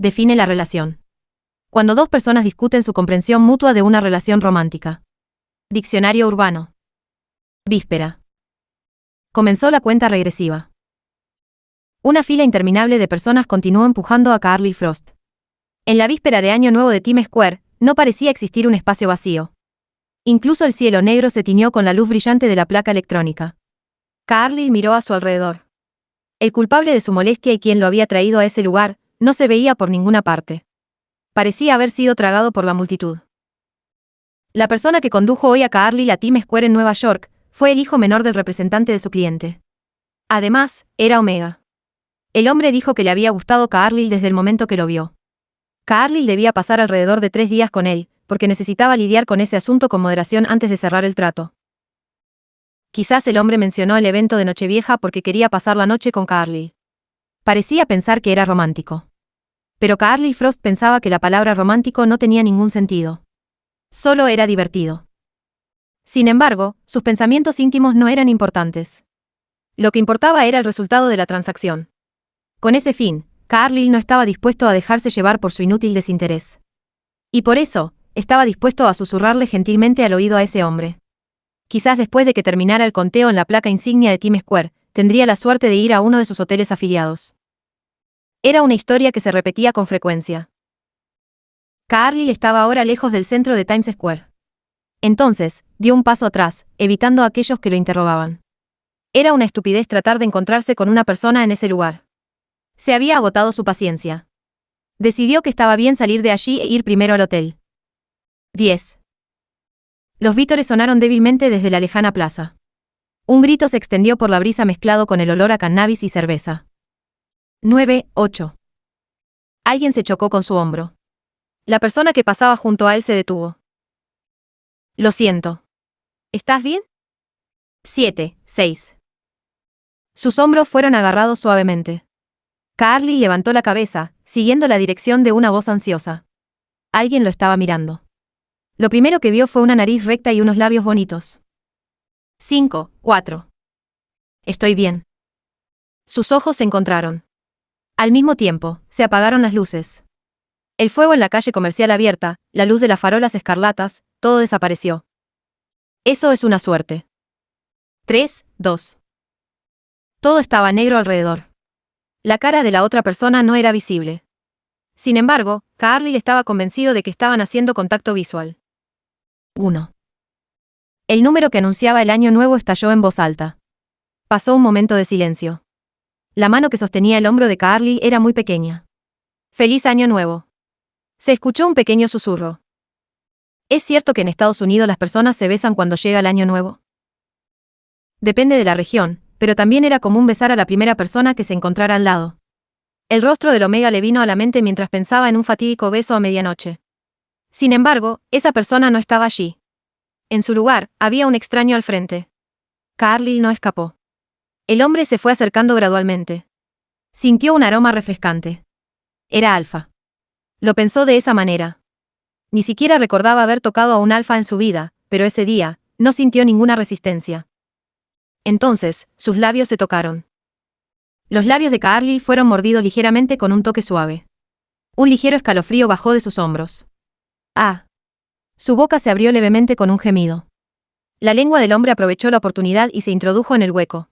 Define la relación. Cuando dos personas discuten su comprensión mutua de una relación romántica. Diccionario urbano. Víspera. Comenzó la cuenta regresiva. Una fila interminable de personas continuó empujando a Carly Frost. En la víspera de Año Nuevo de Times Square, no parecía existir un espacio vacío. Incluso el cielo negro se tiñó con la luz brillante de la placa electrónica. Carly miró a su alrededor. El culpable de su molestia y quien lo había traído a ese lugar, no se veía por ninguna parte. Parecía haber sido tragado por la multitud. La persona que condujo hoy a Carly a Times Square en Nueva York, fue el hijo menor del representante de su cliente. Además, era Omega. El hombre dijo que le había gustado Carly desde el momento que lo vio. Carly debía pasar alrededor de 3 días con él, porque necesitaba lidiar con ese asunto con moderación antes de cerrar el trato. Quizás el hombre mencionó el evento de Nochevieja porque quería pasar la noche con Carly. Parecía pensar que era romántico. Pero Carly Frost pensaba que la palabra romántico no tenía ningún sentido. Solo era divertido. Sin embargo, sus pensamientos íntimos no eran importantes. Lo que importaba era el resultado de la transacción. Con ese fin, Carly no estaba dispuesto a dejarse llevar por su inútil desinterés. Y por eso, estaba dispuesto a susurrarle gentilmente al oído a ese hombre. Quizás después de que terminara el conteo en la placa insignia de Times Square, tendría la suerte de ir a uno de sus hoteles afiliados. Era una historia que se repetía con frecuencia. Carly estaba ahora lejos del centro de Times Square. Entonces, dio un paso atrás, evitando a aquellos que lo interrogaban. Era una estupidez tratar de encontrarse con una persona en ese lugar. Se había agotado su paciencia. Decidió que estaba bien salir de allí e ir primero al hotel. 10. Los vítores sonaron débilmente desde la lejana plaza. Un grito se extendió por la brisa mezclado con el olor a cannabis y cerveza. 9, 8. Alguien se chocó con su hombro. La persona que pasaba junto a él se detuvo. Lo siento. ¿Estás bien? 7, 6. Sus hombros fueron agarrados suavemente. Carly levantó la cabeza, siguiendo la dirección de una voz ansiosa. Alguien lo estaba mirando. Lo primero que vio fue una nariz recta y unos labios bonitos. 5, 4. Estoy bien. Sus ojos se encontraron. Al mismo tiempo, se apagaron las luces. El fuego en la calle comercial abierta, la luz de las farolas escarlatas, todo desapareció. Eso es una suerte. 3, 2. Todo estaba negro alrededor. La cara de la otra persona no era visible. Sin embargo, Carly estaba convencido de que estaban haciendo contacto visual. 1. El número que anunciaba el año nuevo estalló en voz alta. Pasó un momento de silencio. La mano que sostenía el hombro de Carly era muy pequeña. ¡Feliz año nuevo! Se escuchó un pequeño susurro. ¿Es cierto que en Estados Unidos las personas se besan cuando llega el año nuevo? Depende de la región, pero también era común besar a la primera persona que se encontrara al lado. El rostro del Omega le vino a la mente mientras pensaba en un fatídico beso a medianoche. Sin embargo, esa persona no estaba allí. En su lugar, había un extraño al frente. Carly no escapó. El hombre se fue acercando gradualmente. Sintió un aroma refrescante. Era alfa. Lo pensó de esa manera. Ni siquiera recordaba haber tocado a un alfa en su vida, pero ese día, no sintió ninguna resistencia. Entonces, sus labios se tocaron. Los labios de Carly fueron mordidos ligeramente con un toque suave. Un ligero escalofrío bajó de sus hombros. ¡Ah! Su boca se abrió levemente con un gemido. La lengua del hombre aprovechó la oportunidad y se introdujo en el hueco.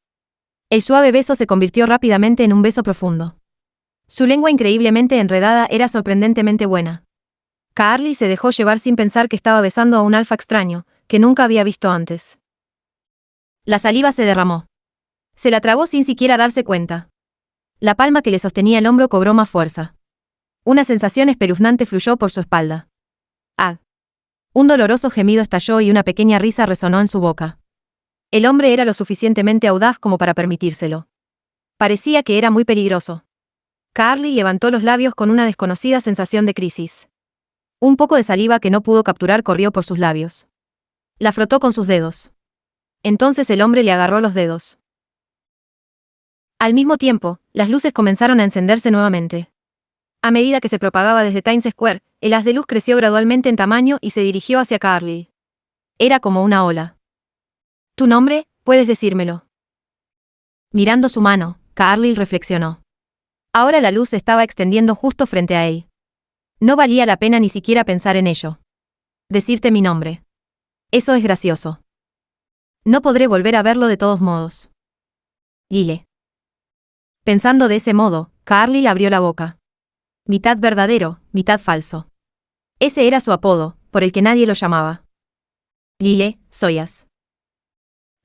El suave beso se convirtió rápidamente en un beso profundo. Su lengua increíblemente enredada era sorprendentemente buena. Carly se dejó llevar sin pensar que estaba besando a un alfa extraño, que nunca había visto antes. La saliva se derramó. Se la tragó sin siquiera darse cuenta. La palma que le sostenía el hombro cobró más fuerza. Una sensación espeluznante fluyó por su espalda. ¡Ah! Un doloroso gemido estalló y una pequeña risa resonó en su boca. El hombre era lo suficientemente audaz como para permitírselo. Parecía que era muy peligroso. Carly levantó los labios con una desconocida sensación de crisis. Un poco de saliva que no pudo capturar corrió por sus labios. La frotó con sus dedos. Entonces el hombre le agarró los dedos. Al mismo tiempo, las luces comenzaron a encenderse nuevamente. A medida que se propagaba desde Times Square, el haz de luz creció gradualmente en tamaño y se dirigió hacia Carly. Era como una ola. ¿Tu nombre? ¿Puedes decírmelo? Mirando su mano, Carly reflexionó. Ahora la luz se estaba extendiendo justo frente a él. No valía la pena ni siquiera pensar en ello. Decirte mi nombre. Eso es gracioso. No podré volver a verlo de todos modos. Lyle. Pensando de ese modo, Carlyle abrió la boca. Mitad verdadero, mitad falso. Ese era su apodo, por el que nadie lo llamaba. Lyle, Soyas.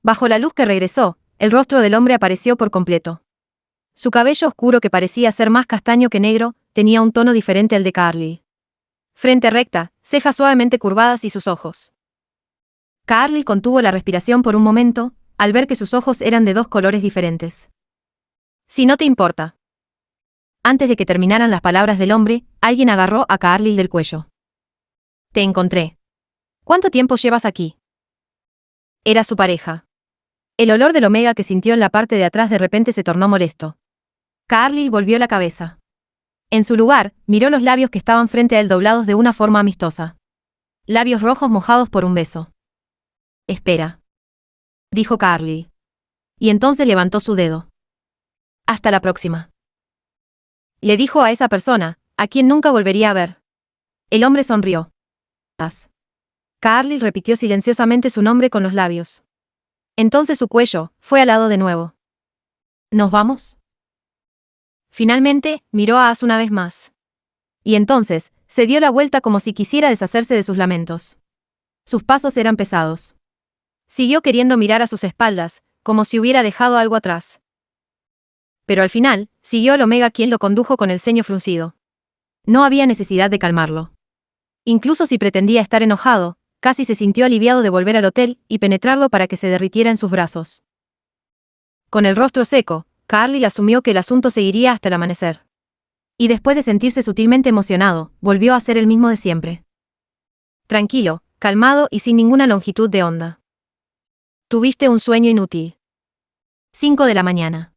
Bajo la luz que regresó, el rostro del hombre apareció por completo. Su cabello oscuro, que parecía ser más castaño que negro, tenía un tono diferente al de Carlyle. Frente recta, cejas suavemente curvadas y sus ojos. Carlyle contuvo la respiración por un momento, al ver que sus ojos eran de dos colores diferentes. Si no te importa. Antes de que terminaran las palabras del hombre, alguien agarró a Carlyle del cuello. Te encontré. ¿Cuánto tiempo llevas aquí? Era su pareja. El olor del omega que sintió en la parte de atrás de repente se tornó molesto. Carlyle volvió la cabeza. En su lugar, miró los labios que estaban frente a él doblados de una forma amistosa. Labios rojos mojados por un beso. Espera. Dijo Carlyle. Y entonces levantó su dedo. Hasta la próxima. Le dijo a esa persona, a quien nunca volvería a ver. El hombre sonrió. Carlyle repitió silenciosamente su nombre con los labios. Entonces su cuello fue alado de nuevo. ¿Nos vamos? Finalmente, miró a As una vez más. Y entonces, se dio la vuelta como si quisiera deshacerse de sus lamentos. Sus pasos eran pesados. Siguió queriendo mirar a sus espaldas, como si hubiera dejado algo atrás. Pero al final, siguió al omega, quien lo condujo con el ceño fruncido. No había necesidad de calmarlo. Incluso si pretendía estar enojado, casi se sintió aliviado de volver al hotel y penetrarlo para que se derritiera en sus brazos. Con el rostro seco, Carlyle asumió que el asunto seguiría hasta el amanecer. Y después de sentirse sutilmente emocionado, volvió a ser el mismo de siempre. Tranquilo, calmado y sin ninguna longitud de onda. Tuviste un sueño inútil. 5 de la mañana.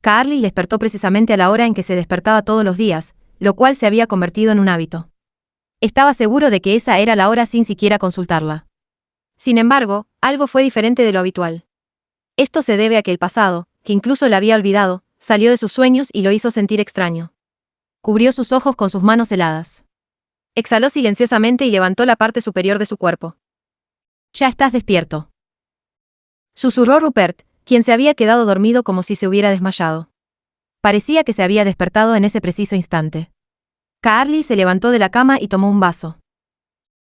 Carlyle despertó precisamente a la hora en que se despertaba todos los días, lo cual se había convertido en un hábito. Estaba seguro de que esa era la hora sin siquiera consultarla. Sin embargo, algo fue diferente de lo habitual. Esto se debe a que el pasado, que incluso le había olvidado, salió de sus sueños y lo hizo sentir extraño. Cubrió sus ojos con sus manos heladas. Exhaló silenciosamente y levantó la parte superior de su cuerpo. Ya estás despierto. Susurró Rupert, quien se había quedado dormido como si se hubiera desmayado. Parecía que se había despertado en ese preciso instante. Carlyle se levantó de la cama y tomó un vaso.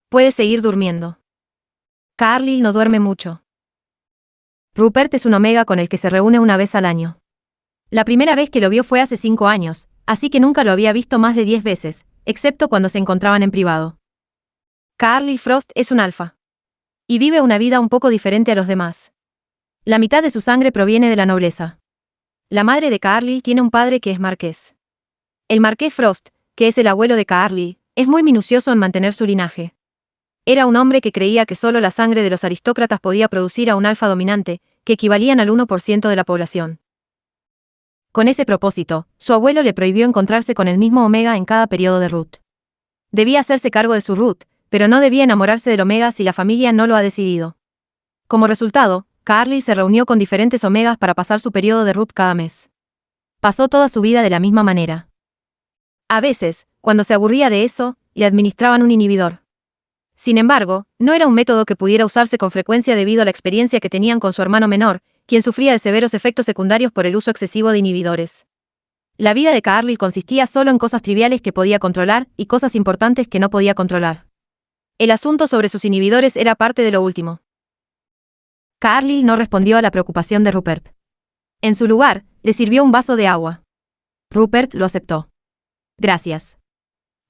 Puedes seguir durmiendo. Carlyle no duerme mucho. Rupert es un omega con el que se reúne una vez al año. La primera vez que lo vio fue hace 5 años, así que nunca lo había visto más de 10 veces, excepto cuando se encontraban en privado. Carlyle Frost es un alfa. Y vive una vida un poco diferente a los demás. La mitad de su sangre proviene de la nobleza. La madre de Carlyle tiene un padre que es marqués. El marqués Frost, que es el abuelo de Carlyle, es muy minucioso en mantener su linaje. Era un hombre que creía que solo la sangre de los aristócratas podía producir a un alfa dominante, que equivalían al 1% de la población. Con ese propósito, su abuelo le prohibió encontrarse con el mismo omega en cada periodo de Ruth. Debía hacerse cargo de su Ruth, pero no debía enamorarse del omega si la familia no lo ha decidido. Como resultado, Carlyle se reunió con diferentes omegas para pasar su periodo de Ruth cada mes. Pasó toda su vida de la misma manera. A veces, cuando se aburría de eso, le administraban un inhibidor. Sin embargo, no era un método que pudiera usarse con frecuencia debido a la experiencia que tenían con su hermano menor, quien sufría de severos efectos secundarios por el uso excesivo de inhibidores. La vida de Carlyle consistía solo en cosas triviales que podía controlar y cosas importantes que no podía controlar. El asunto sobre sus inhibidores era parte de lo último. Carlyle no respondió a la preocupación de Rupert. En su lugar, le sirvió un vaso de agua. Rupert lo aceptó. Gracias.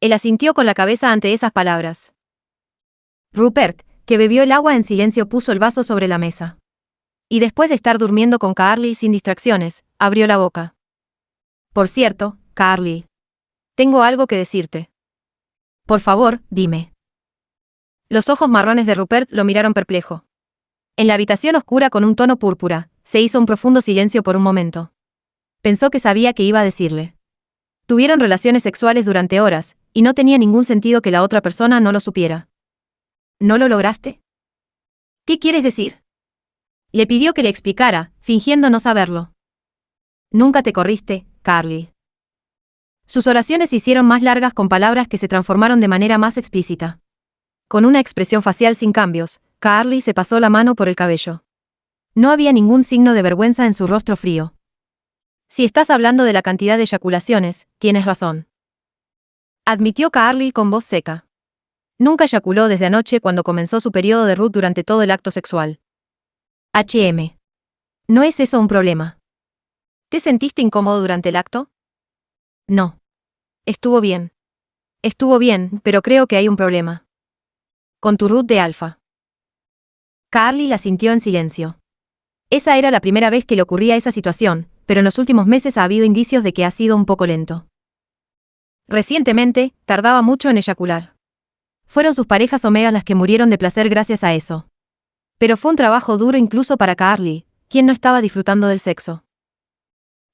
Él asintió con la cabeza ante esas palabras. Rupert, que bebió el agua en silencio, puso el vaso sobre la mesa. Y después de estar durmiendo con Carlyle sin distracciones, abrió la boca. Por cierto, Carlyle. Tengo algo que decirte. Por favor, dime. Los ojos marrones de Rupert lo miraron perplejo. En la habitación oscura con un tono púrpura, se hizo un profundo silencio por un momento. Pensó que sabía qué iba a decirle. Tuvieron relaciones sexuales durante horas, y no tenía ningún sentido que la otra persona no lo supiera. ¿No lo lograste? ¿Qué quieres decir? Le pidió que le explicara, fingiendo no saberlo. Nunca te corriste, Carlyle. Sus oraciones se hicieron más largas con palabras que se transformaron de manera más explícita. Con una expresión facial sin cambios, Carly se pasó la mano por el cabello. No había ningún signo de vergüenza en su rostro frío. Si estás hablando de la cantidad de eyaculaciones, tienes razón. Admitió Carly con voz seca. Nunca eyaculó desde anoche cuando comenzó su periodo de Ruth durante todo el acto sexual. ¿No es eso un problema? ¿Te sentiste incómodo durante el acto? No. Estuvo bien. Estuvo bien, pero creo que hay un problema. Con tu Ruth de alfa. Carly la sintió en silencio. Esa era la primera vez que le ocurría esa situación, pero en los últimos meses ha habido indicios de que ha sido un poco lento. Recientemente, tardaba mucho en eyacular. Fueron sus parejas Omega las que murieron de placer gracias a eso. Pero fue un trabajo duro incluso para Carly, quien no estaba disfrutando del sexo.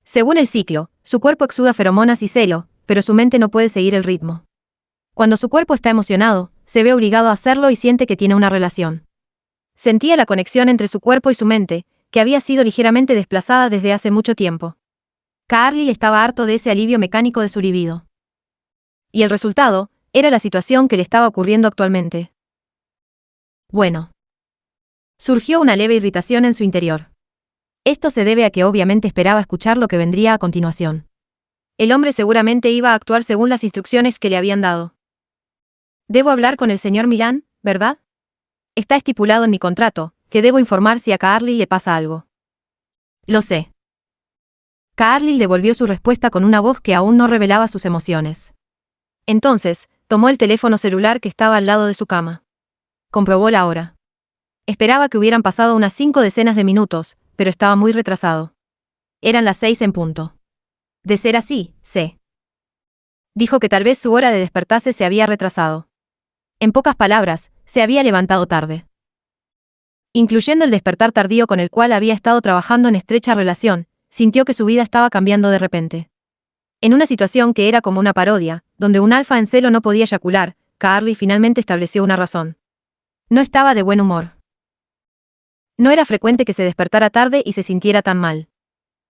Según el ciclo, su cuerpo exuda feromonas y celo, pero su mente no puede seguir el ritmo. Cuando su cuerpo está emocionado, se ve obligado a hacerlo y siente que tiene una relación. Sentía la conexión entre su cuerpo y su mente, que había sido ligeramente desplazada desde hace mucho tiempo. Carly estaba harto de ese alivio mecánico de su libido. Y el resultado, era la situación que le estaba ocurriendo actualmente. Bueno. Surgió una leve irritación en su interior. Esto se debe a que obviamente esperaba escuchar lo que vendría a continuación. El hombre seguramente iba a actuar según las instrucciones que le habían dado. Debo hablar con el señor Milán, ¿verdad? Está estipulado en mi contrato, que debo informar si a Carly le pasa algo. Lo sé. Carly devolvió su respuesta con una voz que aún no revelaba sus emociones. Entonces, tomó el teléfono celular que estaba al lado de su cama. Comprobó la hora. Esperaba que hubieran pasado unas 5 decenas de minutos, pero estaba muy retrasado. Eran las 6 en punto. De ser así, sé. Dijo que tal vez su hora de despertarse se había retrasado. En pocas palabras, se había levantado tarde. Incluyendo el despertar tardío con el cual había estado trabajando en estrecha relación, sintió que su vida estaba cambiando de repente. En una situación que era como una parodia, donde un alfa en celo no podía eyacular, Carly finalmente estableció una razón. No estaba de buen humor. No era frecuente que se despertara tarde y se sintiera tan mal.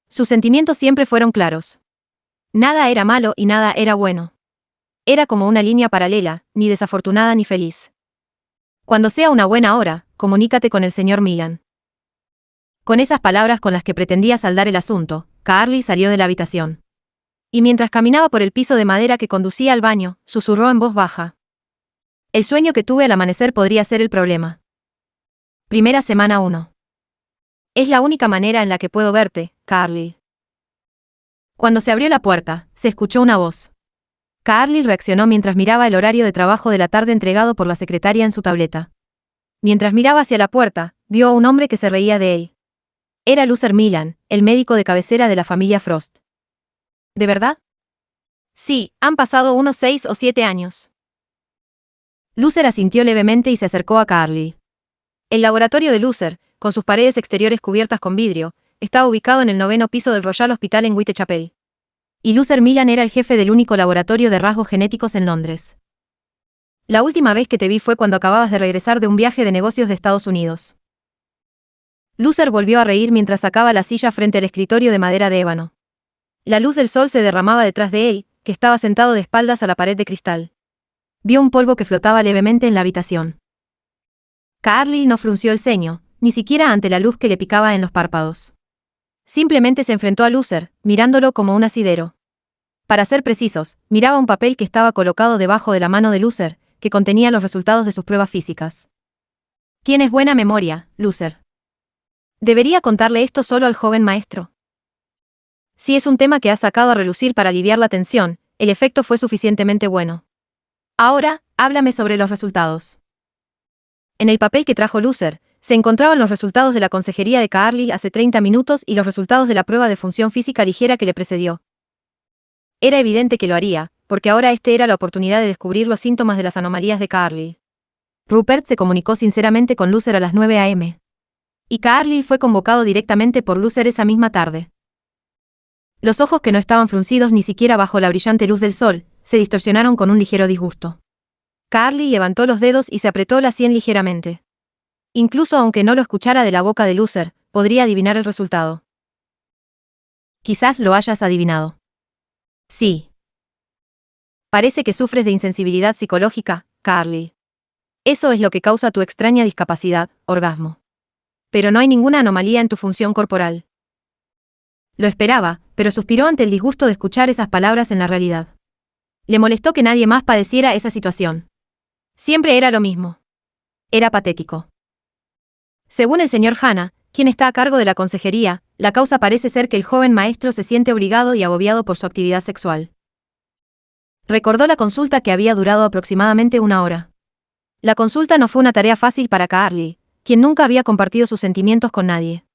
Sus sentimientos siempre fueron claros. Nada era malo y nada era bueno. Era como una línea paralela, ni desafortunada ni feliz. Cuando sea una buena hora, comunícate con el señor Milán. Con esas palabras con las que pretendía saldar el asunto, Carly salió de la habitación. Y mientras caminaba por el piso de madera que conducía al baño, susurró en voz baja. El sueño que tuve al amanecer podría ser el problema. Primera semana 1. Es la única manera en la que puedo verte, Carly. Cuando se abrió la puerta, se escuchó una voz. Carly reaccionó mientras miraba el horario de trabajo de la tarde entregado por la secretaria en su tableta. Mientras miraba hacia la puerta, vio a un hombre que se reía de él. Era Luther Milán, el médico de cabecera de la familia Frost. ¿De verdad? Sí, han pasado unos 6 o 7 años. Luther asintió levemente y se acercó a Carly. El laboratorio de Luther, con sus paredes exteriores cubiertas con vidrio, estaba ubicado en el 9º piso del Royal Hospital en Whitechapel. Y Luther Milán era el jefe del único laboratorio de rasgos genéticos en Londres. La última vez que te vi fue cuando acababas de regresar de un viaje de negocios de Estados Unidos. Luther volvió a reír mientras sacaba la silla frente al escritorio de madera de ébano. La luz del sol se derramaba detrás de él, que estaba sentado de espaldas a la pared de cristal. Vio un polvo que flotaba levemente en la habitación. Carly no frunció el ceño, ni siquiera ante la luz que le picaba en los párpados. Simplemente se enfrentó a Luther, mirándolo como un asidero. Para ser precisos, miraba un papel que estaba colocado debajo de la mano de Luther, que contenía los resultados de sus pruebas físicas. Tienes buena memoria, Luther. ¿Debería contarle esto solo al joven maestro? Si es un tema que has sacado a relucir para aliviar la tensión, el efecto fue suficientemente bueno. Ahora, háblame sobre los resultados. En el papel que trajo Luther, se encontraban los resultados de la consejería de Carly hace 30 minutos y los resultados de la prueba de función física ligera que le precedió. Era evidente que lo haría, porque ahora era la oportunidad de descubrir los síntomas de las anomalías de Carly. Rupert se comunicó sinceramente con Luther a las 9 a.m. Y Carly fue convocado directamente por Luther esa misma tarde. Los ojos que no estaban fruncidos ni siquiera bajo la brillante luz del sol, se distorsionaron con un ligero disgusto. Carly levantó los dedos y se apretó la sien ligeramente. Incluso aunque no lo escuchara de la boca de Luther, podría adivinar el resultado. Quizás lo hayas adivinado. Sí. Parece que sufres de insensibilidad psicológica, Carly. Eso es lo que causa tu extraña discapacidad, orgasmo. Pero no hay ninguna anomalía en tu función corporal. Lo esperaba, pero suspiró ante el disgusto de escuchar esas palabras en la realidad. Le molestó que nadie más padeciera esa situación. Siempre era lo mismo. Era patético. Según el señor Hanna, quien está a cargo de la consejería, la causa parece ser que el joven maestro se siente obligado y agobiado por su actividad sexual. Recordó la consulta que había durado aproximadamente 1 hora. La consulta no fue una tarea fácil para Carly, quien nunca había compartido sus sentimientos con nadie.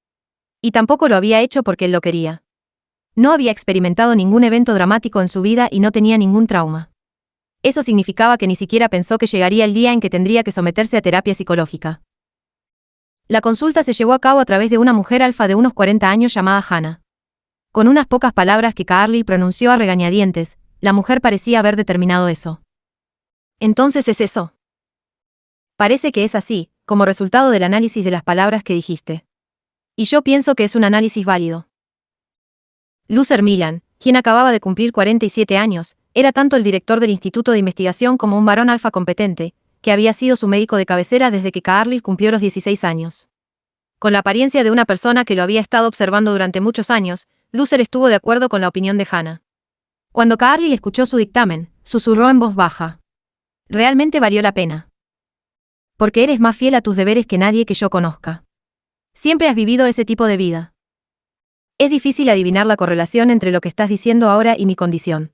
Y tampoco lo había hecho porque él lo quería. No había experimentado ningún evento dramático en su vida y no tenía ningún trauma. Eso significaba que ni siquiera pensó que llegaría el día en que tendría que someterse a terapia psicológica. La consulta se llevó a cabo a través de una mujer alfa de unos 40 años llamada Hannah. Con unas pocas palabras que Carly pronunció a regañadientes, la mujer parecía haber determinado eso. Entonces es eso. Parece que es así, como resultado del análisis de las palabras que dijiste. Y yo pienso que es un análisis válido. Loser Millan, quien acababa de cumplir 47 años, era tanto el director del Instituto de Investigación como un varón alfa competente, que había sido su médico de cabecera desde que Carly cumplió los 16 años. Con la apariencia de una persona que lo había estado observando durante muchos años, Loser estuvo de acuerdo con la opinión de Hannah. Cuando Carly escuchó su dictamen, susurró en voz baja. Realmente valió la pena. Porque eres más fiel a tus deberes que nadie que yo conozca. Siempre has vivido ese tipo de vida. Es difícil adivinar la correlación entre lo que estás diciendo ahora y mi condición.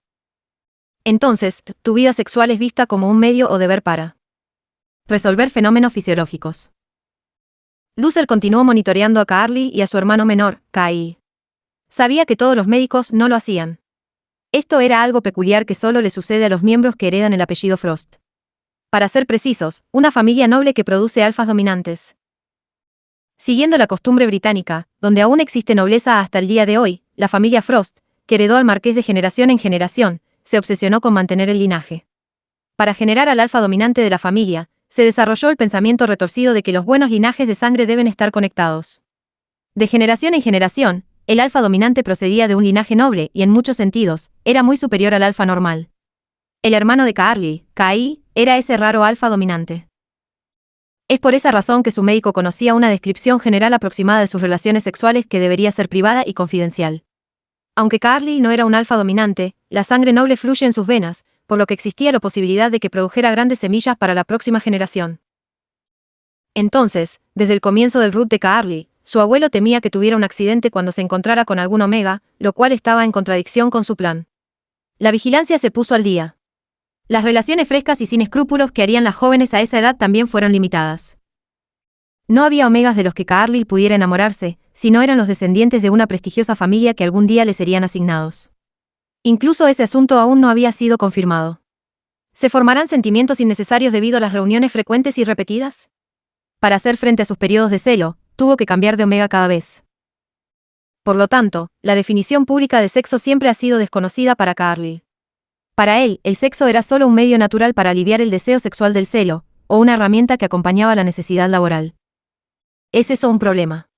Entonces, tu vida sexual es vista como un medio o deber para resolver fenómenos fisiológicos. Loser continuó monitoreando a Carly y a su hermano menor, Kai. Sabía que todos los médicos no lo hacían. Esto era algo peculiar que solo le sucede a los miembros que heredan el apellido Frost. Para ser precisos, una familia noble que produce alfas dominantes. Siguiendo la costumbre británica, donde aún existe nobleza hasta el día de hoy, la familia Frost, que heredó al marqués de generación en generación, se obsesionó con mantener el linaje. Para generar al alfa dominante de la familia, se desarrolló el pensamiento retorcido de que los buenos linajes de sangre deben estar conectados. De generación en generación, el alfa dominante procedía de un linaje noble y en muchos sentidos, era muy superior al alfa normal. El hermano de Carly, Kai, era ese raro alfa dominante. Es por esa razón que su médico conocía una descripción general aproximada de sus relaciones sexuales que debería ser privada y confidencial. Aunque Carly no era un alfa dominante, la sangre noble fluye en sus venas, por lo que existía la posibilidad de que produjera grandes semillas para la próxima generación. Entonces, desde el comienzo del root de Carly, su abuelo temía que tuviera un accidente cuando se encontrara con algún omega, lo cual estaba en contradicción con su plan. La vigilancia se puso al día. Las relaciones frescas y sin escrúpulos que harían las jóvenes a esa edad también fueron limitadas. No había omegas de los que Carly pudiera enamorarse, sino eran los descendientes de una prestigiosa familia que algún día le serían asignados. Incluso ese asunto aún no había sido confirmado. ¿Se formarán sentimientos innecesarios debido a las reuniones frecuentes y repetidas? Para hacer frente a sus periodos de celo, tuvo que cambiar de omega cada vez. Por lo tanto, la definición pública de sexo siempre ha sido desconocida para Carly. Para él, el sexo era solo un medio natural para aliviar el deseo sexual del celo, o una herramienta que acompañaba la necesidad laboral. ¿Es eso un problema?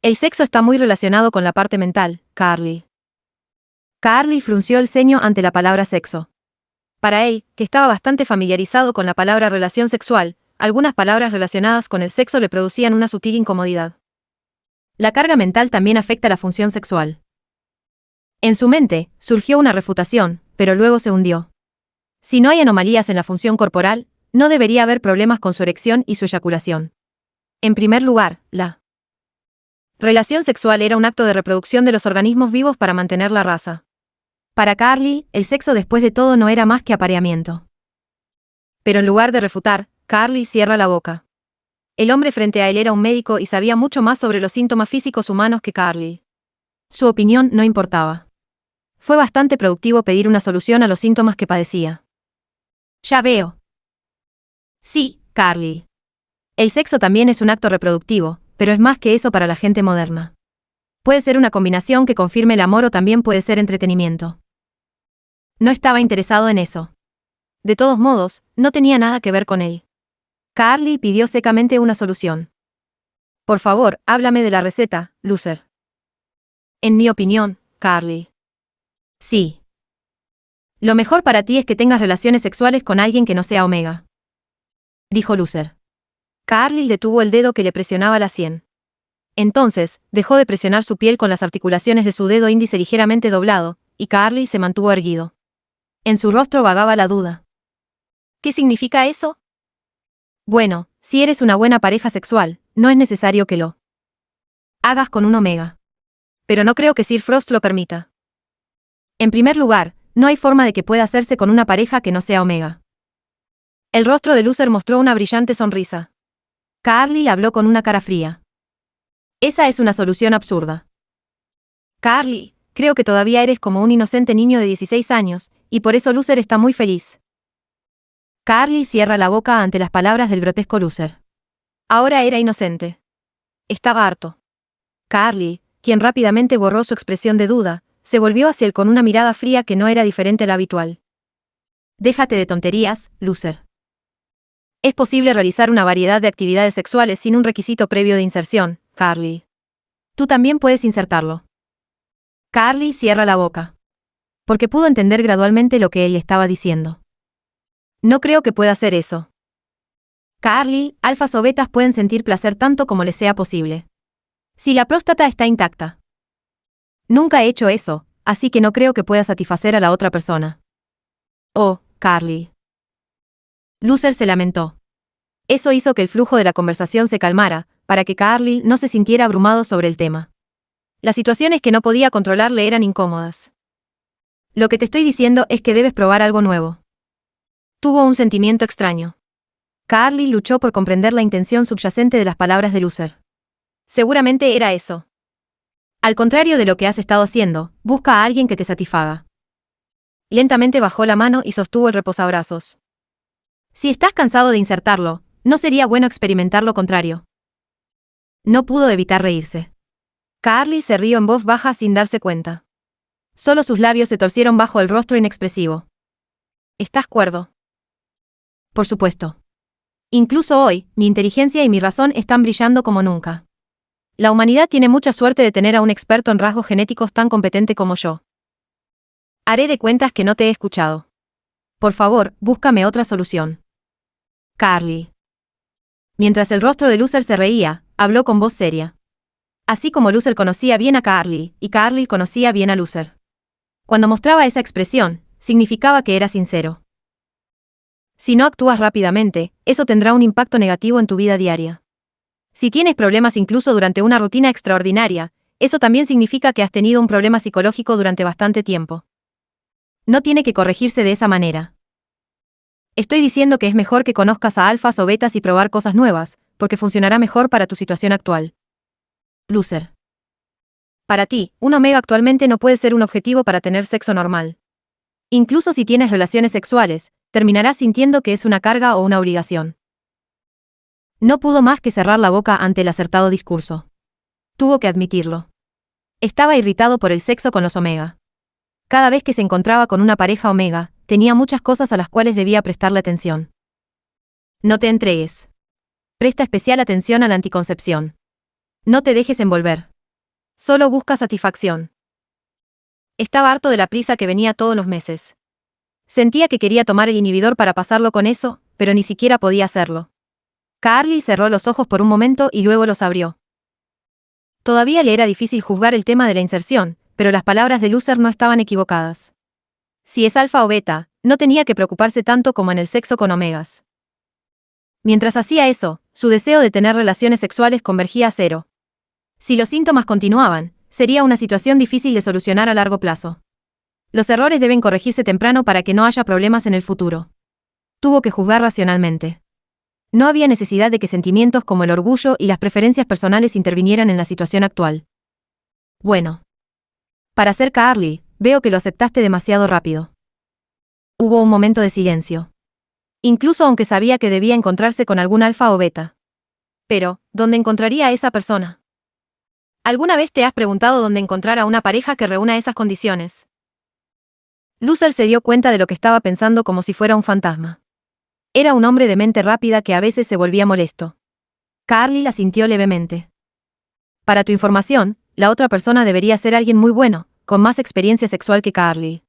El sexo está muy relacionado con la parte mental, Carly. Carly frunció el ceño ante la palabra sexo. Para él, que estaba bastante familiarizado con la palabra relación sexual, algunas palabras relacionadas con el sexo le producían una sutil incomodidad. La carga mental también afecta la función sexual. En su mente, surgió una refutación, pero luego se hundió. Si no hay anomalías en la función corporal, no debería haber problemas con su erección y su eyaculación. En primer lugar, la relación sexual era un acto de reproducción de los organismos vivos para mantener la raza. Para Carly, el sexo después de todo no era más que apareamiento. Pero en lugar de refutar, Carly cierra la boca. El hombre frente a él era un médico y sabía mucho más sobre los síntomas físicos humanos que Carly. Su opinión no importaba. Fue bastante productivo pedir una solución a los síntomas que padecía. Ya veo. Sí, Carly. El sexo también es un acto reproductivo, pero es más que eso para la gente moderna. Puede ser una combinación que confirme el amor o también puede ser entretenimiento. No estaba interesado en eso. De todos modos, no tenía nada que ver con él. Carly pidió secamente una solución. Por favor, háblame de la receta, Loser. En mi opinión, Carly. Sí. Lo mejor para ti es que tengas relaciones sexuales con alguien que no sea Omega, dijo Loser. Carlyle detuvo el dedo que le presionaba la sien. Entonces, dejó de presionar su piel con las articulaciones de su dedo índice ligeramente doblado, y Carlyle se mantuvo erguido. En su rostro vagaba la duda. ¿Qué significa eso? Bueno, si eres una buena pareja sexual, no es necesario que lo hagas con un Omega. Pero no creo que Sir Frost lo permita. En primer lugar, no hay forma de que pueda hacerse con una pareja que no sea Omega. El rostro de Loser mostró una brillante sonrisa. Carlyle habló con una cara fría. Esa es una solución absurda. Carlyle, creo que todavía eres como un inocente niño de 16 años, y por eso Loser está muy feliz. Carlyle cierra la boca ante las palabras del grotesco Loser. Ahora era inocente. Estaba harto. Carlyle, quien rápidamente borró su expresión de duda, se volvió hacia él con una mirada fría que no era diferente a la habitual. Déjate de tonterías, Loser. Es posible realizar una variedad de actividades sexuales sin un requisito previo de inserción, Carlyle. Tú también puedes insertarlo. Carlyle cierra la boca. Porque pudo entender gradualmente lo que él estaba diciendo. No creo que pueda hacer eso. Carlyle, alfas o betas pueden sentir placer tanto como les sea posible. Si la próstata está intacta. Nunca he hecho eso, así que no creo que pueda satisfacer a la otra persona. Oh, Carlyle. Loser se lamentó. Eso hizo que el flujo de la conversación se calmara, para que Carlyle no se sintiera abrumado sobre el tema. Las situaciones que no podía controlar le eran incómodas. Lo que te estoy diciendo es que debes probar algo nuevo. Tuvo un sentimiento extraño. Carlyle luchó por comprender la intención subyacente de las palabras de Loser. Seguramente era eso. Al contrario de lo que has estado haciendo, busca a alguien que te satisfaga. Lentamente bajó la mano y sostuvo el reposabrazos. Si estás cansado de insertarlo, ¿no sería bueno experimentar lo contrario? No pudo evitar reírse. Carlyle se rió en voz baja sin darse cuenta. Solo sus labios se torcieron bajo el rostro inexpresivo. ¿Estás cuerdo? Por supuesto. Incluso hoy, mi inteligencia y mi razón están brillando como nunca. La humanidad tiene mucha suerte de tener a un experto en rasgos genéticos tan competente como yo. Haré de cuentas que no te he escuchado. Por favor, búscame otra solución. Carlyle. Mientras el rostro de Loser se reía, habló con voz seria. Así como Loser conocía bien a Carlyle, y Carlyle conocía bien a Loser. Cuando mostraba esa expresión, significaba que era sincero. Si no actúas rápidamente, eso tendrá un impacto negativo en tu vida diaria. Si tienes problemas incluso durante una rutina extraordinaria, eso también significa que has tenido un problema psicológico durante bastante tiempo. No tiene que corregirse de esa manera. Estoy diciendo que es mejor que conozcas a alfas o betas y probar cosas nuevas, porque funcionará mejor para tu situación actual. Loser. Para ti, un omega actualmente no puede ser un objetivo para tener sexo normal. Incluso si tienes relaciones sexuales, terminarás sintiendo que es una carga o una obligación. No pudo más que cerrar la boca ante el acertado discurso. Tuvo que admitirlo. Estaba irritado por el sexo con los omega. Cada vez que se encontraba con una pareja omega, tenía muchas cosas a las cuales debía prestarle atención. No te entregues. Presta especial atención a la anticoncepción. No te dejes envolver. Solo busca satisfacción. Estaba harto de la prisa que venía todos los meses. Sentía que quería tomar el inhibidor para pasarlo con eso, pero ni siquiera podía hacerlo. Carlyle cerró los ojos por un momento y luego los abrió. Todavía le era difícil juzgar el tema de la inserción, pero las palabras de Loser no estaban equivocadas. Si es alfa o beta, no tenía que preocuparse tanto como en el sexo con omegas. Mientras hacía eso, su deseo de tener relaciones sexuales convergía a cero. Si los síntomas continuaban, sería una situación difícil de solucionar a largo plazo. Los errores deben corregirse temprano para que no haya problemas en el futuro. Tuvo que juzgar racionalmente. No había necesidad de que sentimientos como el orgullo y las preferencias personales intervinieran en la situación actual. Bueno. Para ser Carlyle, veo que lo aceptaste demasiado rápido. Hubo un momento de silencio. Incluso aunque sabía que debía encontrarse con algún alfa o beta. Pero, ¿dónde encontraría a esa persona? ¿Alguna vez te has preguntado dónde encontrar a una pareja que reúna esas condiciones? Loser se dio cuenta de lo que estaba pensando como si fuera un fantasma. Era un hombre de mente rápida que a veces se volvía molesto. Carlyle asintió levemente. Para tu información, la otra persona debería ser alguien muy bueno, con más experiencia sexual que Carlyle.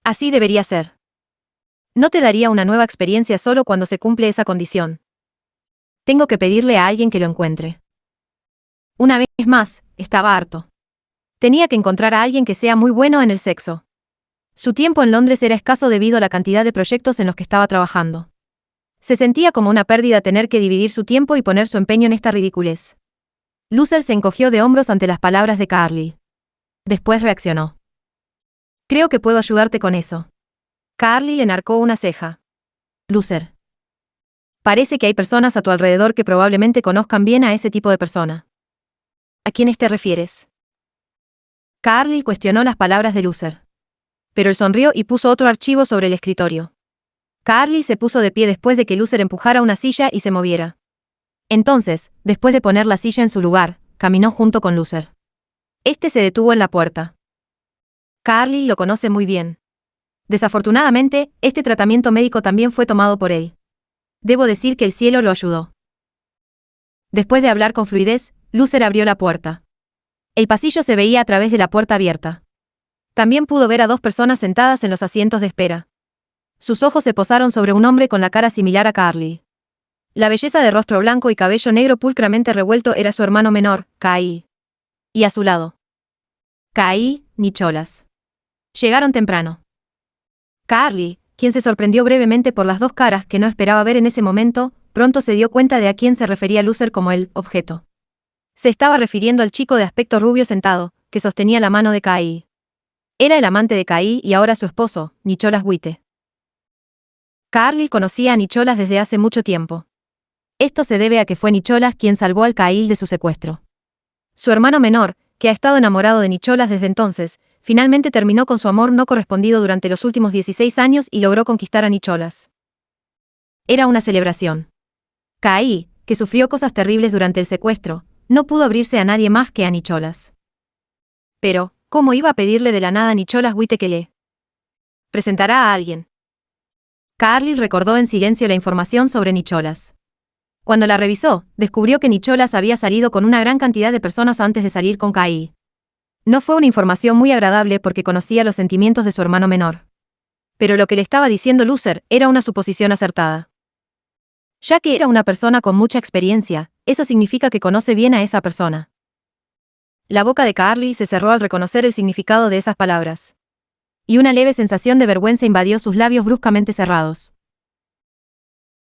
Así debería ser. No te daría una nueva experiencia solo cuando se cumple esa condición. Tengo que pedirle a alguien que lo encuentre. Una vez más, estaba harto. Tenía que encontrar a alguien que sea muy bueno en el sexo. Su tiempo en Londres era escaso debido a la cantidad de proyectos en los que estaba trabajando. Se sentía como una pérdida tener que dividir su tiempo y poner su empeño en esta ridiculez. Loser se encogió de hombros ante las palabras de Carly. Después reaccionó. Creo que puedo ayudarte con eso. Carly le enarcó una ceja. Loser. Parece que hay personas a tu alrededor que probablemente conozcan bien a ese tipo de persona. ¿A quiénes te refieres? Carly cuestionó las palabras de Loser. Pero él sonrió y puso otro archivo sobre el escritorio. Carly se puso de pie después de que Loser empujara una silla y se moviera. Entonces, después de poner la silla en su lugar, caminó junto con Loser. Este se detuvo en la puerta. Carly lo conoce muy bien. Desafortunadamente, este tratamiento médico también fue tomado por él. Debo decir que el cielo lo ayudó. Después de hablar con fluidez, Loser abrió la puerta. El pasillo se veía a través de la puerta abierta. También pudo ver a dos personas sentadas en los asientos de espera. Sus ojos se posaron sobre un hombre con la cara similar a Carly. La belleza de rostro blanco y cabello negro pulcramente revuelto era su hermano menor, Kai. Y a su lado. Kai, Nicholas. Llegaron temprano. Carly, quien se sorprendió brevemente por las dos caras que no esperaba ver en ese momento, pronto se dio cuenta de a quién se refería Loser como el objeto. Se estaba refiriendo al chico de aspecto rubio sentado, que sostenía la mano de Kai. Era el amante de Kai y ahora su esposo, Nicholas Witte. Carly conocía a Nicholas desde hace mucho tiempo. Esto se debe a que fue Nicholas quien salvó al Kyle de su secuestro. Su hermano menor, que ha estado enamorado de Nicholas desde entonces, finalmente terminó con su amor no correspondido durante los últimos 16 años y logró conquistar a Nicholas. Era una celebración. Kyle, que sufrió cosas terribles durante el secuestro, no pudo abrirse a nadie más que a Nicholas. Pero, ¿cómo iba a pedirle de la nada a Nicholas Witte que le presentará a alguien? Carly recordó en silencio la información sobre Nicholas. Cuando la revisó, descubrió que Nicholas había salido con una gran cantidad de personas antes de salir con Kai. No fue una información muy agradable porque conocía los sentimientos de su hermano menor. Pero lo que le estaba diciendo Loser era una suposición acertada. Ya que era una persona con mucha experiencia, eso significa que conoce bien a esa persona. La boca de Carly se cerró al reconocer el significado de esas palabras. Y una leve sensación de vergüenza invadió sus labios bruscamente cerrados.